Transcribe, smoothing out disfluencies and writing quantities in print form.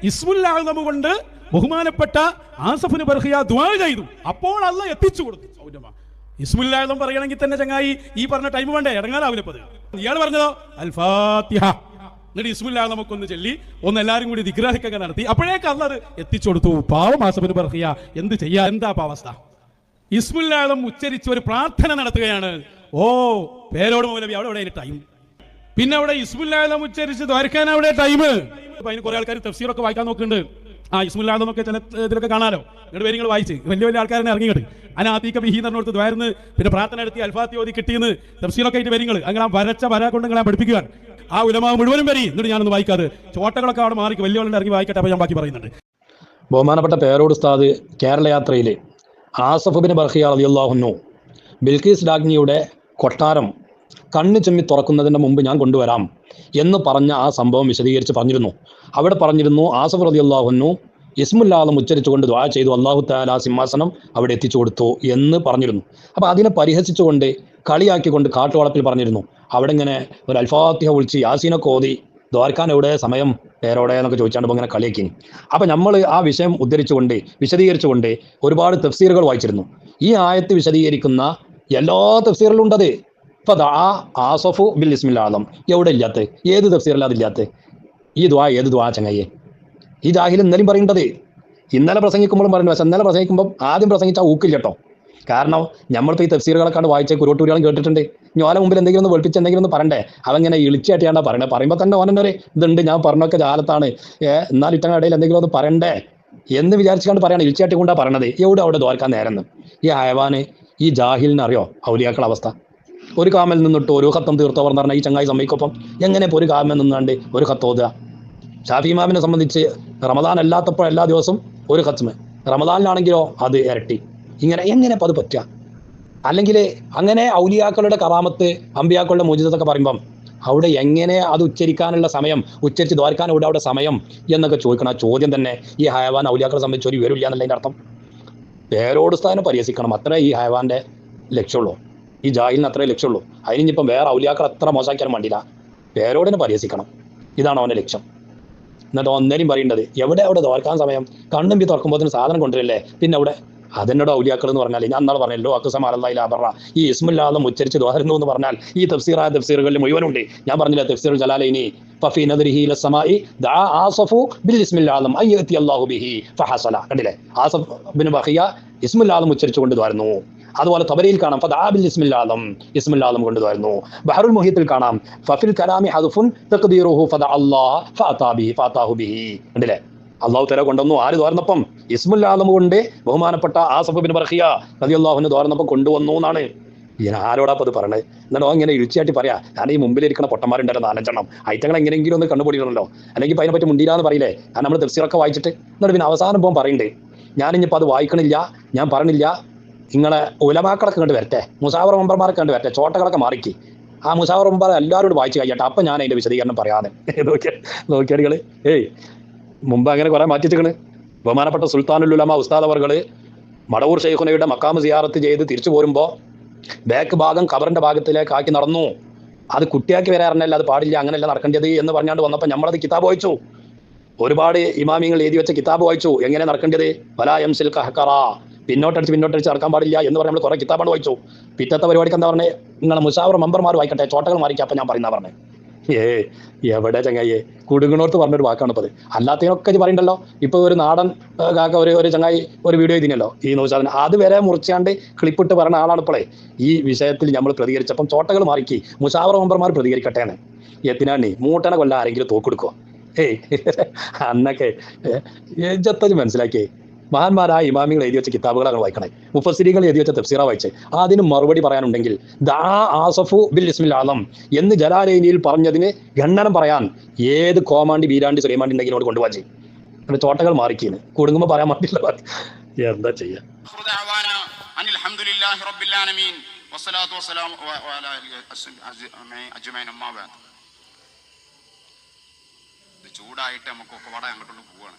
ഇസ്മുൽ അഅ്ലം കൊണ്ട് ബഹുമാനപ്പെട്ട ആസഫിന് ബർഖിയ ദുആ ചെയ്തു. അപ്പോൾ അല്ലാഹ് എത്തിച്ചു കൊടുത്തു. ഇസ്മുൽ അഅ്ലം പറയണമെങ്കിൽ തന്നെ ചങ്ങായി ഈ പറഞ്ഞ ടൈം വേണ്ടേ? ഇടങ്ങാറാവില്ലപ്പത്. ഇയാൾ പറഞ്ഞതോ അൽ ഫാത്തിഹ. എന്നിട്ട് ഇസ്മുൽ അഅ്ലം ഒക്കെ ഒന്ന് ചൊല്ലി ഒന്ന് എല്ലാവരും കൂടി ദിക്റാഹിക്കൊക്കെ നടത്തി. അപ്പോഴേക്ക് അല്ലാഹ് അത് എത്തിച്ചു കൊടുത്തു. പാവം ആസഫിന് ബർഖിയ എന്ത് ചെയ്യാ? എന്താ അവസ്ഥ? ഇസ്മുൽ അഅ്ലം ഉച്ചരിച്ച് ഒരു പ്രാർത്ഥന നടത്തുകയാണ്. ഓ പേരോട് മൗലവി, അവിടെ ടൈം. പിന്നെ അവിടെ ഇസ്മുൽ അഅ്ലം ഉച്ചരിച്ച് ദ്വാരക്കാൻ അവിടെ ടൈം. അപ്പൊ അതിന് കുറെ ആൾക്കാർ തഫ്സീറൊക്കെ വായിക്കാൻ നോക്കുന്നുണ്ട്. ഇസ്മുൽ അഅ്ലം ഒക്കെ ചില ഇതിലൊക്കെ കാണാലോ. നിങ്ങളുടെ പേര് നിങ്ങൾ വായിച്ച് വലിയ വലിയ ആൾക്കാരെ ഇറങ്ങിയിട്ട് അനാതീക ബിഹി എന്ന് പറഞ്ഞോടത്ത് ദ്വാരന്ന് പിന്നെ പ്രാർത്ഥന നടത്തി അൽഫാത്തി ഓതി കിട്ടിയെന്ന് തഫ്സീറൊക്കെ ആയിട്ട് വരിങ്ങൾ അങ്ങനെ വരച്ച വര കൊണ്ട് നിങ്ങളെ പഠിപ്പിക്കാൻ ആ ഉലമാ മുഴുവനും വരി. എന്നിട്ട് ഞാനൊന്ന് വായിക്കാതെ ചോട്ടകളൊക്കെ അവിടെ മാറി വലിയ ആളുടെ ഇറങ്ങി വായിക്കട്ടെ. അപ്പോൾ ഞാൻ ബാക്കി പറയുന്നുണ്ട്. ബഹുമാനപ്പെട്ട പേരോട് ഉസ്താദ് കേരള യാത്രയിൽ ആസഫ് ബിൻ ബർഖിയ റളിയല്ലാഹു അൻഹു ബിൽഖീസ് രാജ്ഞിയുടെ കൊട്ടാരം കണ്ണ് ചെമ്മി തുറക്കുന്നതിന് മുമ്പ് ഞാൻ കൊണ്ടുവരാം എന്ന് പറഞ്ഞ ആ സംഭവം വിശദീകരിച്ച് പറഞ്ഞിരുന്നു. അവിടെ പറഞ്ഞിരുന്നു ആസഫ് റളിയല്ലാഹു അൻഹു ഇസ്മുൽ അഅ്ലം ഉച്ചരിച്ചുകൊണ്ട് ദുആ ചെയ്തു, അല്ലാഹു തആല സിംഹാസനം അവിടെ എത്തിച്ചു കൊടുത്തു എന്ന് പറഞ്ഞിരുന്നു. അപ്പോൾ അതിനെ പരിഹസിച്ചുകൊണ്ട് കളിയാക്കിക്കൊണ്ട് കാട്ടുവളപ്പിൽ പറഞ്ഞിരുന്നു അവിടെ ഇങ്ങനെ ഒരു അൽഫാത്തിഹ വിളിച്ച് യാസീനൊക്കെ ഓതി ദ്വാരക്കാൻ എവിടെ സമയം പേരോടെ എന്നൊക്കെ ചോദിച്ചാണ്ട് ഇങ്ങനെ കളിയാക്കി. അപ്പം നമ്മൾ ആ വിഷയം ഉദ്ധരിച്ചുകൊണ്ട് വിശദീകരിച്ചുകൊണ്ട് ഒരുപാട് തഫ്സീറുകൾ വായിച്ചിരുന്നു. ഈ ആയത്ത് വിശദീകരിക്കുന്ന എല്ലാ തഫ്സീറിലും ഉണ്ടത്. ഇപ്പം ആസഫു ബിൽ ഇസ്മിൽ അഅ്ലം എവിടെ ഇല്ലാത്ത? ഏത് തഫ്സീറിലാണ് അതില്ലാത്ത? ഈ ദുആ ഏത് ദുആ ചങ്ങായി? ഈ ജാഹിൽ ഇന്നലെയും പറയേണ്ടത്. ഇന്നലെ പ്രസംഗിക്കുമ്പോഴും പറയുന്നത്. പക്ഷെ ഇന്നലെ പ്രസംഗിക്കുമ്പോൾ ആദ്യം പ്രസംഗിച്ചാൽ ഊക്കില്ല കേട്ടോ. കാരണം നമ്മളിപ്പോൾ ഈ തഫ്സീറുകളൊക്കെ വായിച്ച കുരുവട്ടൂരികളും കേട്ടിട്ടുണ്ട്. ഇനി ഓല മുമ്പിൽ എന്തെങ്കിലും ഒന്ന് വെളുപ്പിച്ച് എന്തെങ്കിലും ഒന്ന് പറയണ്ടേ? അവങ്ങനെ ഇളിച്ചാട്ടിയാണ്ടാ പറയണേ. പറയുമ്പോൾ തന്നെ ഓനൊരു ഇതുണ്ട്, ഞാൻ പറഞ്ഞൊക്കെ ജാലത്താണ്, എന്നാൽ ഇട്ടങ്ങളുടെ ഇടയിൽ എന്തെങ്കിലും ഒന്ന് പറയണ്ടേ എന്ന് വിചാരിച്ചുകൊണ്ട് പറയണം. ഇളിച്ചാട്ടി കൊണ്ടാണ് പറയണത്. എവിടെ അവിടെ ദ്വാരക്കാൻ നേരെന്ന് ഈ ഹയവാന് ഈ ജാഹിലിന് അറിയോ ഔലിയാക്കളുടെ അവസ്ഥ? ഒരു കാമൽ നിന്നിട്ട് ഒരു ഖത്തം തീർത്തവർ എന്ന് പറഞ്ഞാൽ ഈ ചങ്ങായി സമ്മതിക്കൊപ്പം എങ്ങനെ ഇപ്പോൾ ഒരു കാമൽ നിന്നാണ്ട് ഒരു ഖത്തോതുക? ഷാഫി ഇമാമിനെ സംബന്ധിച്ച് റമദാൻ അല്ലാത്തപ്പോൾ എല്ലാ ദിവസവും ഒരു ഖത്മ്, റമദാനിലാണെങ്കിലോ അത് ഇരട്ടി. ഇങ്ങനെ എങ്ങനെ ഇപ്പോൾ അത് പറ്റുക? അല്ലെങ്കിൽ അങ്ങനെ ഔലിയാക്കളുടെ കറാമത്ത് അമ്പിയാക്കളുടെ മോചിതത്തൊക്കെ പറയുമ്പം അവിടെ എങ്ങനെ അത് ഉച്ചരിക്കാനുള്ള സമയം, ഉച്ചരിച്ച് ദ്വാരക്കാൻ അവിടെ സമയം എന്നൊക്കെ ചോദിക്കണം. ആ ചോദ്യം തന്നെ ഈ ഹയവാൻ ഔലിയാക്കളെ സംബന്ധിച്ച് ഒരു വിവരമില്ല എന്നുള്ളതിൻ്റെ അർത്ഥം. പേരോട് സ്ഥാനം പരിഹസിക്കണം, അത്രേ ഈ ഹയവാൻ്റെ ലക്ഷ്യമുള്ളൂ. ഈ ജാഹിലിന് അത്രേ ലക്ഷ്യമുള്ളൂ. അതിനിപ്പം വേറെ ഔലിയാക്കൾ അത്ര മോശമാക്കാൻ വേണ്ടിയില്ല, പേരോടിനെ പരിഹസിക്കണം. ഇതാണ് അവൻ്റെ ലക്ഷ്യം. എന്നിട്ട് ഒന്നേലും പറയേണ്ടത് എവിടെ അവിടെ ദ്വാരക്കാൻ സമയം? കണ്ണുമ്പി തുറക്കുമ്പോൾ സാധനം കൊണ്ടുവരില്ലേ? പിന്നെ അവിടെ അതെന്നോട് ഔലിയാക്കൾ എന്ന് പറഞ്ഞാൽ ഞാൻ അന്നാൾ പറഞ്ഞല്ലോ അക്കുസമാലല്ലാ ഈ ഇസ്മുൽ അഅ്ലം ഉച്ചരിച്ച് ദ്വാരുന്നു എന്ന് പറഞ്ഞാൽ ഈ തഫ്സീറായ തഫ്സീറുകളിൽ മുഴുവനുണ്ട്. ഞാൻ പറഞ്ഞില്ല തഫ്സീറുൽ ജലാലൈനി ഫഫീ നദരിഹി ഇല സമാഇ ദഅ ആസഫു ബിൽ ഇസ്മിൽ അഅ്ലം അയ്യതി അല്ലാഹു ബിഹി ഫഹസല. കണ്ടില്ലേ? ആസഫ് ബിൻ ബർഖിയ ഇസ്മുൽ അഅ്ലം ഉച്ചരിച്ചുകൊണ്ട് ദ്വാരുന്നു. അതുപോലെ തബരിയിൽ കാണാം ഫദഅ ബിൽ ഇസ്മിൽ അഅ്ലം, ഇസ്മുൽ അഅ്ലം കൊണ്ട് ദ്വാരുന്നു. ബഹറുൽ മുഹീത്തിൽ കാണാം ഫഫിൽ കലാമി ഹദ്ഫുൻ തഖ്ദീറുഹു ഫദഅ അല്ലാഹ ഫഅതാഹു ബിഹി. കണ്ടില്ലേ? അള്ളാഹു തആല കൊണ്ടുവന്നു. ആര് ദ്വാരന്നപ്പം? ഇസ്മുൽ അഅ്ലം കൊണ്ട് ബഹുമാനപ്പെട്ട ആസഫ് ബിൻ ബർഖിയ റളിയല്ലാഹു അൻഹു ദ്വാരന്നപ്പം കൊണ്ടുവന്നു എന്നാണ്. ഇങ്ങനെ ആരോടാപ്പം അത് പറയണത്? എന്നിട്ടോ ഇങ്ങനെ ഇഴിച്ചാട്ടി പറയാ, ഞാൻ ഈ മുമ്പിലിരിക്കുന്ന പൊട്ടന്മാരുണ്ടല്ലോ 4-5 ഐറ്റങ്ങൾ എങ്ങനെയെങ്കിലും ഒന്ന് കണ്ടുപിടിക്കണമല്ലോ, അല്ലെങ്കിൽ അതിനെപ്പറ്റി മുണ്ടിയില്ലാന്ന് പറയില്ലേ? കാരണം നമ്മൾ തഫ്സീറൊക്കെ വായിച്ചിട്ട് എന്നിട്ട് പിന്നെ അവസാനം പോകുമ്പോൾ പറയുന്നുണ്ട് ഞാനിപ്പോൾ അത് വായിക്കണില്ല, ഞാൻ പറയണില്ല, നിങ്ങളെ ഉലമാക്കളൊക്കെ കണ്ട് വരട്ടെ, മുസാവർ മെമ്പർമാരൊക്കെ കണ്ട് വരട്ടെ, ചോട്ടകളൊക്കെ മാറിക്ക്, ആ മുസാവർ മെമ്പർ എല്ലാവരോടും വായിച്ച് കഴിയട്ടെ, അപ്പം ഞാൻ അതിൻ്റെ വിശദീകരണം പറയാതെ. നോക്കിയാടികൾ മുമ്പ് അങ്ങനെ കുറെ മാറ്റിച്ചിക്കണ്. ബഹുമാനപ്പെട്ട സുൽത്താനുൽ ഉലമ ഉസ്താദ് അവർകൾ മടവൂർ ശൈഖുനയുടെ മക്കാമ് സിയാറത്ത് ചെയ്ത് തിരിച്ചു പോരുമ്പോൾ ബാക്ക് ഭാഗം ഖബറിന്റെ ഭാഗത്തിലേക്ക് ആക്കി നടന്നു. അത് കുട്ടിയാക്കി വരാറിനല്ല, അത് പാടില്ല, അങ്ങനെയല്ല നടക്കേണ്ടത് എന്ന് പറഞ്ഞാണ്ട് വന്നപ്പോൾ നമ്മളത് കിതാബ് വായിച്ചു. ഒരുപാട് ഇമാമിങ്ങൾ എഴുതി വെച്ച കിതാബ് വായിച്ചു. എങ്ങനെ നടക്കേണ്ടത്? വലാ യംസിൽ കഹ്കറ, പിന്നോട്ടടിച്ച് നടക്കാൻ പാടില്ല എന്ന് പറഞ്ഞ് നമ്മൾ കുറെ കിതാബാണ് വായിച്ചു. പിറ്റത്തെ പരിപാടിക്ക് എന്താ പറഞ്ഞത്? നിങ്ങളെ മുസാവർ മെമ്പർമാർ വായിക്കട്ടെ, ചോട്ടകൾ മാറിക്കുക, അപ്പം ഞാൻ പറയുന്ന പറഞ്ഞത്. എവിടെ ചങ്ങായിയെ കുടുങ്ങണോർത്ത് പറഞ്ഞൊരു വാക്കാണ് ഇപ്പോൾ അത്. അല്ലാത്തതിനൊക്കെ ഇത് പറയണ്ടല്ലോ. ഇപ്പോൾ ഒരു നാടൻ കാക്ക ഒരു ചങ്ങായി ഒരു വീഡിയോ ഇതിനല്ലോ ഈ നൗഷാദിന്, അത് വരെ മുറിച്ചാണ്ട് ക്ലിപ്പിട്ട് പറയുന്ന ആളാണ് ഇപ്പോഴേ ഈ വിഷയത്തിൽ നമ്മൾ പ്രതികരിച്ചപ്പം ചോട്ടകൾ മാറിക്കി മുസാവർ മെമ്പർമാർ പ്രതികരിക്കട്ടെ എന്ന്. എത്തിനാണി മൂട്ടനെ കൊല്ലം ആരെങ്കിലും തോക്കെടുക്കുമോ? അന്നൊക്കെ എജ്ജത്തത് മനസ്സിലാക്കിയേ. മഹാന്മാരായ ഇമാമികൾ എഴുതി വെച്ച കിതാബുകളാണ് വായിക്കണേ, മുഫസ്സിരികൾ എഴുതി വെച്ച തഫ്സീറ വായിച്ച്. അതിന് മറുപടി പറയാനുണ്ടെങ്കിൽ ദാ ആസഫു ബിൽ ഇസ്മിൽ അഅ്ലം എന്ന് ജലാലൈനിയിൽ പറഞ്ഞതിന് ഖണ്ഡനം പറയാൻ ഏത് കോമാണ്ടി വീരാണ്ടി സുലൈമാണ്ടി ഉണ്ടെങ്കിലോട് കൊണ്ടുപോകാൻ ചെയ്യും. ചോട്ടകൾ മാറിക്കുന്നു, കുടുങ്ങുമ്പോൾ പറയാൻ പറ്റില്ല. എന്താ ചെയ്യാ? ചൂടായിട്ട് നമുക്കൊക്കെ വട അങ്ങോട്ടുള്ള പോവാണ്.